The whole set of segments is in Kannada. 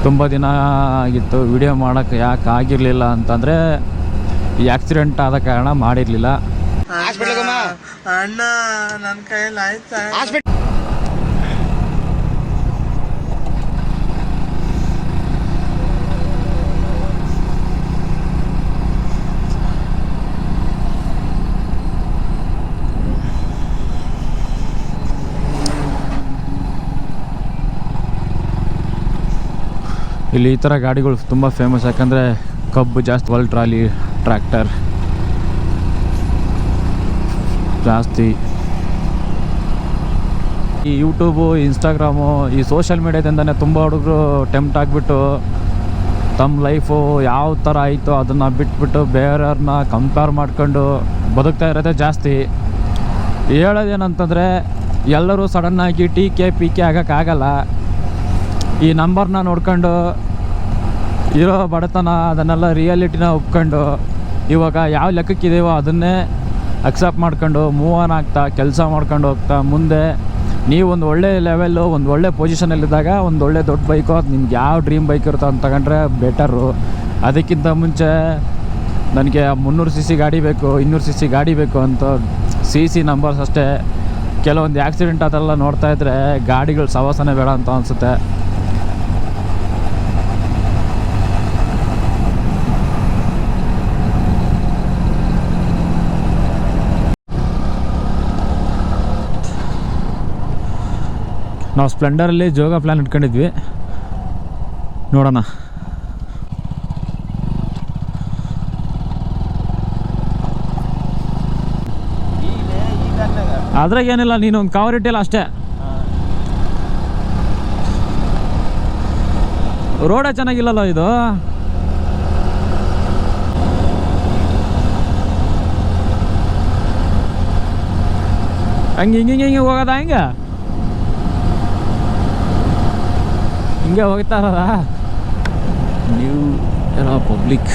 ತುಂಬ ದಿನ ಆಗಿತ್ತು ವಿಡಿಯೋ ಮಾಡೋಕ್ಕೆ ಯಾಕೆ ಆಗಿರಲಿಲ್ಲ ಅಂತಂದರೆ ಈ ಆಕ್ಸಿಡೆಂಟ್ ಆದ ಕಾರಣ ಮಾಡಿರಲಿಲ್ಲ. ಅಣ್ಣ ನನ್ನ ಕೈಯಲ್ಲಿ ಆಯ್ತಾ? ಇಲ್ಲಿ ಈ ಥರ ಗಾಡಿಗಳು ತುಂಬ ಫೇಮಸ್, ಯಾಕಂದರೆ ಕಬ್ಬು ಜಾಸ್ತಿ, ವರ್ಲ್ಡ್ ಟ್ರಾಲಿ, ಟ್ರ್ಯಾಕ್ಟರ್ ಜಾಸ್ತಿ. ಈ ಯೂಟ್ಯೂಬು, ಇನ್ಸ್ಟಾಗ್ರಾಮು, ಈ ಸೋಷಿಯಲ್ ಮೀಡ್ಯಾದಿಂದನೇ ತುಂಬ ಹುಡುಗರು ಟೆಂಪ್ಟ್ ಆಗಿಬಿಟ್ಟು ತಮ್ಮ ಲೈಫು ಯಾವ ಥರ ಆಯಿತು ಅದನ್ನು ಬಿಟ್ಬಿಟ್ಟು ಬೇರೆಯವ್ರನ್ನ ಕಂಪೇರ್ ಮಾಡ್ಕೊಂಡು ಬದುಕ್ತಾ ಇರೋದೇ ಜಾಸ್ತಿ. ಹೇಳೋದೇನಂತಂದರೆ ಎಲ್ಲರೂ ಸಡನ್ನಾಗಿ ಪಿ ಕೆ ಆಗೋಕ್ಕಾಗಲ್ಲ. ಈ ನಂಬರ್ನ ನೋಡ್ಕೊಂಡು ಇರೋ ಬಡತನ ಅದನ್ನೆಲ್ಲ ರಿಯಾಲಿಟಿನ ಒಪ್ಕೊಂಡು ಇವಾಗ ಯಾವ ಲೆಕ್ಕಕ್ಕಿದೆಯೋ ಅದನ್ನೇ ಅಕ್ಸೆಪ್ಟ್ ಮಾಡ್ಕೊಂಡು ಮೂವ್ ಆನ್ ಆಗ್ತಾ ಕೆಲಸ ಮಾಡ್ಕೊಂಡು ಹೋಗ್ತಾ ಮುಂದೆ ನೀವು ಒಂದು ಒಳ್ಳೆ ಲೆವೆಲ್ಲು, ಒಂದು ಒಳ್ಳೆ ಪೊಸಿಷನಲ್ಲಿದ್ದಾಗ ಒಂದು ಒಳ್ಳೆ ದೊಡ್ಡ ಬೈಕು, ಅದು ನಿಮ್ಗೆ ಯಾವ ಡ್ರೀಮ್ ಬೈಕ್ ಇರುತ್ತೋ ಅಂತ ತಗೊಂಡ್ರೆ ಬೆಟರು. ಅದಕ್ಕಿಂತ ಮುಂಚೆ ನನಗೆ 300 cc ಗಾಡಿ ಬೇಕು, 200 cc ಗಾಡಿ ಬೇಕು ಅಂತ CC ನಂಬರ್ಸ್ ಅಷ್ಟೇ. ಕೆಲವೊಂದು ಆಕ್ಸಿಡೆಂಟ್ ಅದೆಲ್ಲ ನೋಡ್ತಾ ಇದ್ದರೆ ಗಾಡಿಗಳು ಸವಾಸನೆ ಬೇಡ ಅಂತ ಅನಿಸುತ್ತೆ. ನಾವು ಸ್ಪ್ಲೆಂಡರಲ್ಲಿ ಜೋಗ ಪ್ಲ್ಯಾನ್ ಇಟ್ಕೊಂಡಿದ್ವಿ, ನೋಡೋಣ. ಅದ್ರಾಗ ಏನಿಲ್ಲ, ನೀನು ಒಂದು ಕವರ್ ಇಟ್ಟಿಲ್ಲ ಅಷ್ಟೇ. ರೋಡೇ ಚೆನ್ನಾಗಿಲ್ಲಲ್ಲ ಇದು. ಹಂಗೆ ಹಿಂಗೆ ಹೋಗೋದ? ಹಿಂಗೆ ಹೋಗ್ತಾ ಇರೋದ ನೀವು ಎಲ್ಲ ಪಬ್ಲಿಕ್.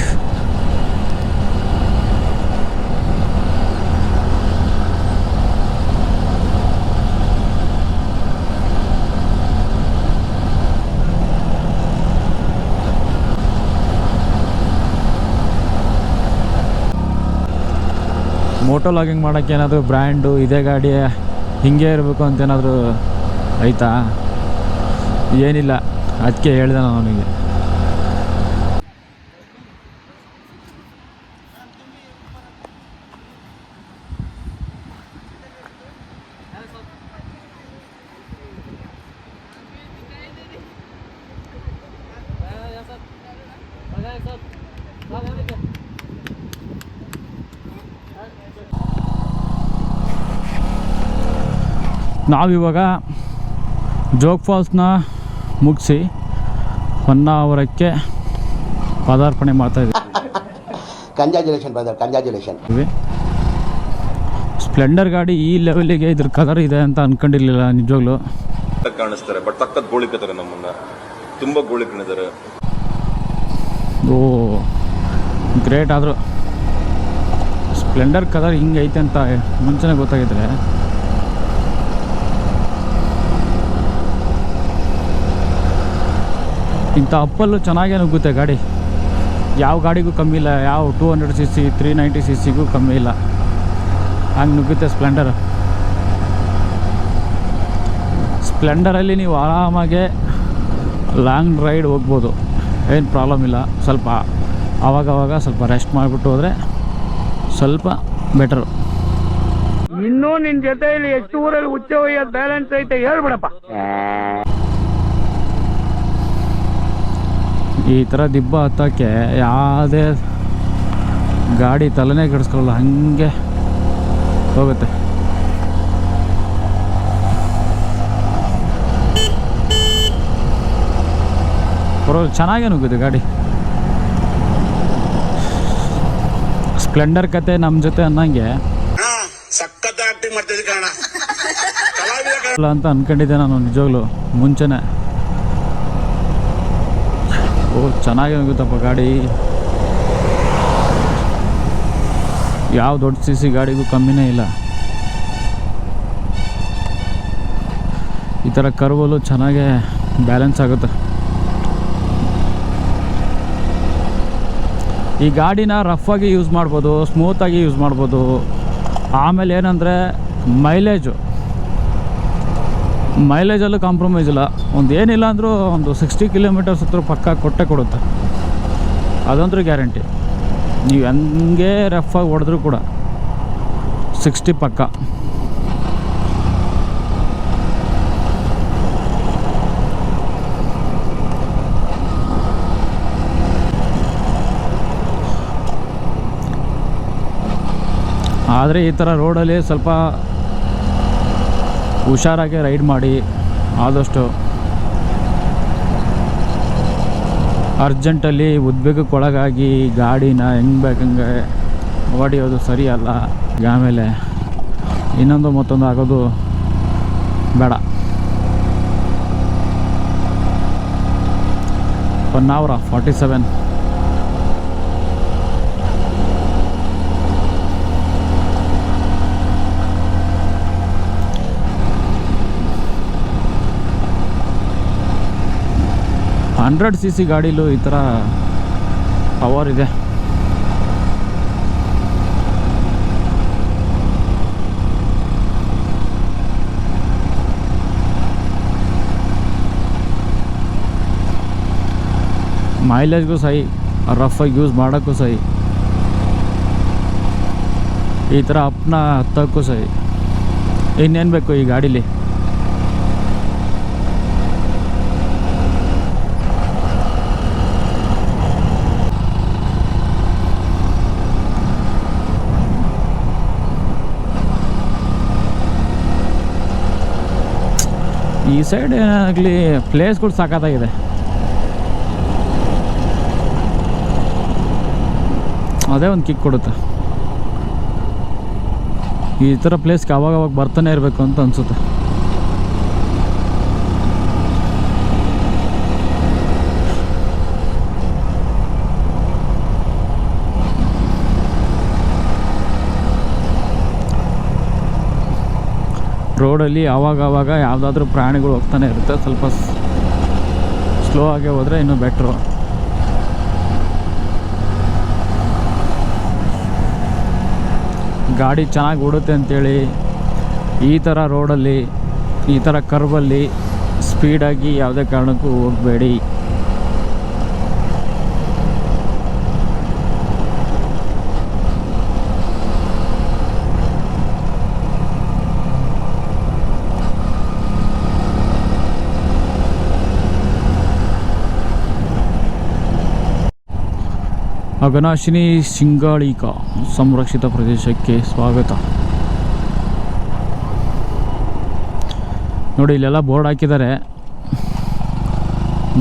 ಮೋಟೋ ಲಾಗಿಂಗ್ ಮಾಡೋಕ್ಕೆ ಏನಾದರೂ ಬ್ರ್ಯಾಂಡು ಇದೇ ಗಾಡಿ ಹಿಂಗೆ ಇರಬೇಕು ಅಂತ ಏನಾದರೂ ಆಯಿತಾ? ಏನಿಲ್ಲ, ಅದಕ್ಕೆ ಹೇಳಿದೆ ನಾನು ಅವನಿಗೆ. ನಾವಿವಾಗ ಜೋಗ್ ಫಾಲ್ಸ್ನ ಮುಗಿಸಿ ಹೊನ್ನಾವರಕ್ಕೆ ಪದಾರ್ಪಣೆ ಮಾಡ್ತಾಯಿದ್ದೀವಿ. Congratulation brother, congratulation. ಸ್ಪ್ಲೆಂಡರ್ ಗಾಡಿ ಈ ಲೆವೆಲಿಗೆ ಇದ್ರ ಕಲರ್ ಇದೆ ಅಂತ ಅನ್ಕೊಂಡಿರ್ಲಿಲ್ಲ ನಿಜವಾಗ್ಲೂ. ಕಾಣಿಸ್ತಾರೆ, ಬಟ್ ಸಖತ್ ಗೋಳಿಕತ್ತಾರೆ, ನಮ್ಮನ್ನ ತುಂಬ ಗೋಳಿಕೊಂಡಿದ್ದಾರೆ. ಓ ಗ್ರೇಟ್. ಆದರೂ ಸ್ಪ್ಲೆಂಡರ್ ಕಲರ್ ಹಿಂಗೈತೆ ಅಂತ ಮುಂಚೆನೇ ಗೊತ್ತಾಗಿದ್ರೆ ಇಂಥ ಅಪ್ಪಲ್ಲೂ ಚೆನ್ನಾಗೇ ನುಗ್ಗುತ್ತೆ ಗಾಡಿ. ಯಾವ ಗಾಡಿಗೂ ಕಮ್ಮಿ ಇಲ್ಲ, ಯಾವ 200 cc 390 cc ಕಮ್ಮಿ ಇಲ್ಲ, ಹಂಗೆ ನುಗ್ಗುತ್ತೆ ಸ್ಪ್ಲೆಂಡರ್. ಸ್ಪ್ಲೆಂಡರಲ್ಲಿ ನೀವು ಆರಾಮಾಗೆ ಲಾಂಗ್ ರೈಡ್ ಹೋಗ್ಬೋದು, ಏನು ಪ್ರಾಬ್ಲಮ್ ಇಲ್ಲ. ಸ್ವಲ್ಪ ಆವಾಗವಾಗ ಸ್ವಲ್ಪ ರೆಸ್ಟ್ ಮಾಡಿಬಿಟ್ಟು ಹೋದರೆ ಸ್ವಲ್ಪ ಬೆಟರು. ಇನ್ನೂ ನಿನ್ನ ಜೊತೆಯಲ್ಲಿ ಎಷ್ಟು ಊರಲ್ಲಿ ಹುಚ್ಚ ಒಯ್ಯೋದು ಬ್ಯಾಲೆನ್ಸ್ ಐತೆ ಹೇಳ್ಬಿಡಪ್ಪ. ಈ ಥರ ದಿಬ್ಬ ಹತ್ತೋಕ್ಕೆ ಯಾವುದೇ ಗಾಡಿ ತಲೆನೇ ಕೆಡಿಸ್ಕೊಳ್ಳಲ್ಲ, ಹಾಗೆ ಹೋಗುತ್ತೆ. ಪರವಾಗಿಲ್ಲ, ಚೆನ್ನಾಗೇ ನುಗ್ಗುತ್ತೆ ಗಾಡಿ. ಸ್ಪ್ಲೆಂಡರ್ ಕತೆ ನಮ್ಮ ಜೊತೆ ಅನ್ನಂಗೆ ಅಂತ ಅಂದ್ಕೊಂಡಿದ್ದೆ ನಾನು ನಿಜವಾಗ್ಲೂ ಮುಂಚೆನೆ. ಓ ಚೆನ್ನಾಗಿ ಹೋಗುತ್ತಪ್ಪ ಗಾಡಿ, ಯಾವ ದೊಡ್ಡ CC ಗಾಡಿಗೂ ಕಮ್ಮಿನೇ ಇಲ್ಲ. ಈ ಥರ ಕರ್ವಲ್ಲೂ ಚೆನ್ನಾಗೇ ಬ್ಯಾಲೆನ್ಸ್ ಆಗುತ್ತೆ. ಈ ಗಾಡಿನ ರಫಾಗಿ ಯೂಸ್ ಮಾಡ್ಬೋದು, ಸ್ಮೂತಾಗಿ ಯೂಸ್ ಮಾಡ್ಬೋದು. ಆಮೇಲೆ ಏನಂದರೆ ಮೈಲೇಜಲ್ಲೂ ಕಾಂಪ್ರಮೈಸ್ ಇಲ್ಲ. ಏನಿಲ್ಲ ಅಂದರೂ ಒಂದು 60 ಕಿಲೋಮೀಟರ್ಸ್ ಹತ್ರ ಪಕ್ಕ ಕೊಟ್ಟೆ ಕೊಡುತ್ತೆ, ಅದಂತೂ ಗ್ಯಾರಂಟಿ. ನೀವು ಹಂಗೆ ರಫಾಗಿ ಹೊಡೆದ್ರೂ ಕೂಡ 60 ಪಕ್ಕ. ಆದರೆ ಈ ಥರ ರೋಡಲ್ಲಿ ಸ್ವಲ್ಪ ಹುಷಾರಾಗಿ ರೈಡ್ ಮಾಡಿ. ಆದಷ್ಟು ಅರ್ಜೆಂಟಲ್ಲಿ ಉದ್ವೇಗಕ್ಕೆ ಒಳಗಾಗಿ ಗಾಡಿನ ಹೆಂಗೆ ಬೇಕಂಗೆ ಹೊಡೆಯೋದು ಸರಿಯಲ್ಲ. ಆಮೇಲೆ ಇನ್ನೊಂದು ಮತ್ತೊಂದು ಆಗೋದು ಬೇಡ. 1 hour 47. cc ಗಾಡಿಲೂ ಈ ಥರ ಪವರ್ ಇದೆ. ಮೈಲೇಜ್ಗೂ ಸಹಿ, ರಫಾಗಿ ಯೂಸ್ ಮಾಡೋಕ್ಕೂ ಸಹಿ, ಈ ಥರ ಅಪ್ನ ಹತ್ತೋಕ್ಕೂ ಸಹಿ. ಇನ್ನೇನು ಬೇಕು ಈ ಗಾಡೀಲಿ? ಈ ಸೈಡ್ ಏನಾಗಲಿ ಪ್ಲೇಸ್ಗಳು ಸಾಕಾಗಿದೆ. ಅದೇ ಒಂದು ಕಿಕ್ ಕೊಡುತ್ತೆ. ಈ ಥರ ಪ್ಲೇಸ್ಗೆ ಅವಾಗ ಬರ್ತಾನೆ ಇರಬೇಕು ಅಂತ ಅನಿಸುತ್ತೆ. ರೋಡಲ್ಲಿ ಆವಾಗ ಯಾವುದಾದ್ರೂ ಪ್ರಾಣಿಗಳು ಹೋಗ್ತಾನೆ ಇರುತ್ತೆ. ಸ್ವಲ್ಪ ಸ್ಲೋ ಆಗಿ ಹೋದರೆ ಇನ್ನೂ ಬೆಟ್ರು. ಗಾಡಿ ಚೆನ್ನಾಗಿ ಓಡುತ್ತೆ ಅಂಥೇಳಿ ಈ ಥರ ರೋಡಲ್ಲಿ, ಈ ಥರ ಕರ್ವಲ್ಲಿ ಸ್ಪೀಡಾಗಿ ಯಾವುದೇ ಕಾರಣಕ್ಕೂ ಹೋಗಬೇಡಿ. ಅಘನಾಶಿನಿ ಸಿಂಗಾಳಿಕ ಸಂರಕ್ಷಿತ ಪ್ರದೇಶಕ್ಕೆ ಸ್ವಾಗತ. ನೋಡಿ ಇಲ್ಲೆಲ್ಲ ಬೋರ್ಡ್ ಹಾಕಿದ್ದಾರೆ,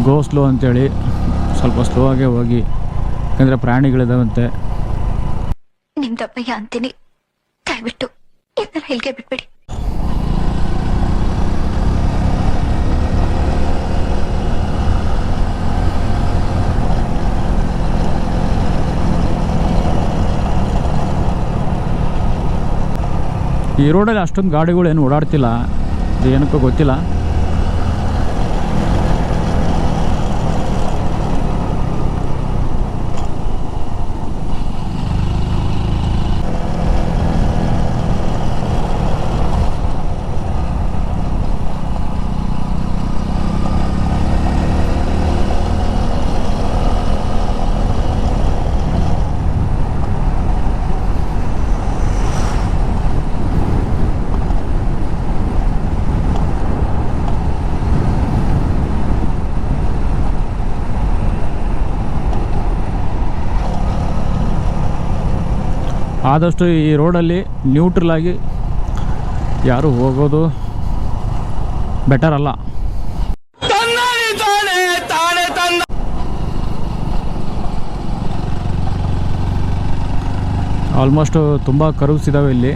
ಗೋ ಸ್ಲೋ ಅಂತೇಳಿ. ಸ್ವಲ್ಪ ಸ್ಲೋ ಆಗೇ ಹೋಗಿ, ಯಾಕಂದರೆ ಪ್ರಾಣಿಗಳಿದಾವಂತೆ. ನಿಮ್ದಪ್ಪಯ್ಯ ಅಂತೀನಿ, ದಯವಿಟ್ಟು ಇದನ್ನ ಇಲ್ಲಿಗೆ ಬಿಟ್ಬಿಡಿ. ಈ ರೋಡಲ್ಲಿ ಅಷ್ಟೊಂದು ಗಾಡಿಗಳು ಏನು ಓಡಾಡ್ತಿಲ್ಲ, ಏನಕ್ಕೂ ಗೊತ್ತಿಲ್ಲ. ಆದಷ್ಟು ಈ ರೋಡಲ್ಲಿ ನ್ಯೂಟ್ರಲ್ ಆಗಿ ಯಾರು ಹೋಗೋದು ಬೆಟರ್ ಅಲ್ಲ. ಆಲ್ಮೋಸ್ಟ್ ತುಂಬ ಕರ್ವ್ಸ್ ಇದ್ದಾವೆ ಇಲ್ಲಿ.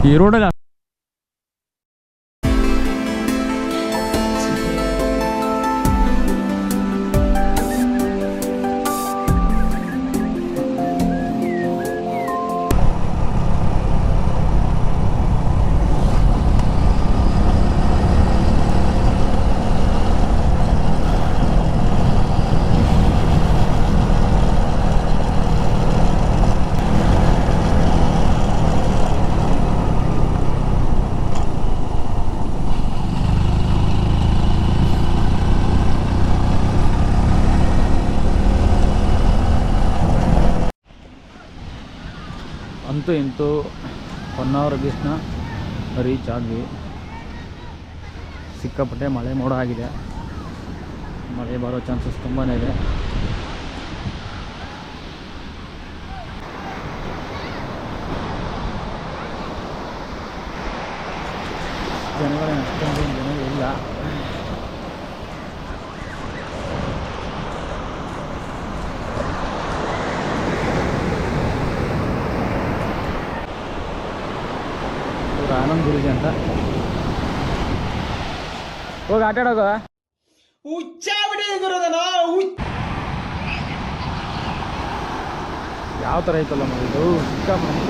ಈ ರೋಡಲ್ಲಿ ಅಂತೂ ಇಂತೂ ಹೊನ್ನಾವರ ಬೀಚ್ನ ರೀಚ್ ಆದ್ವಿ. ಸಿಕ್ಕಾಪಟ್ಟೆ ಮಳೆ ಮೋಡ ಆಗಿದೆ. ಮಳೆ ಬರೋ ಚಾನ್ಸಸ್ ತುಂಬಾ ಇದೆ. ಜನಗಳೇನು ಅಷ್ಟೊಂದು ಜನಗಳಿಲ್ಲ. ಆನಂದ್ ಗುರುಜಿ ಅಂತ ಹೋಗಿ ಆಟ ಆಡೋಗ ಯಾವ ಥರ ಐತಲ್ಲ ಇದು ಸಿಕ್ಕಾಪಟ್ಟೆ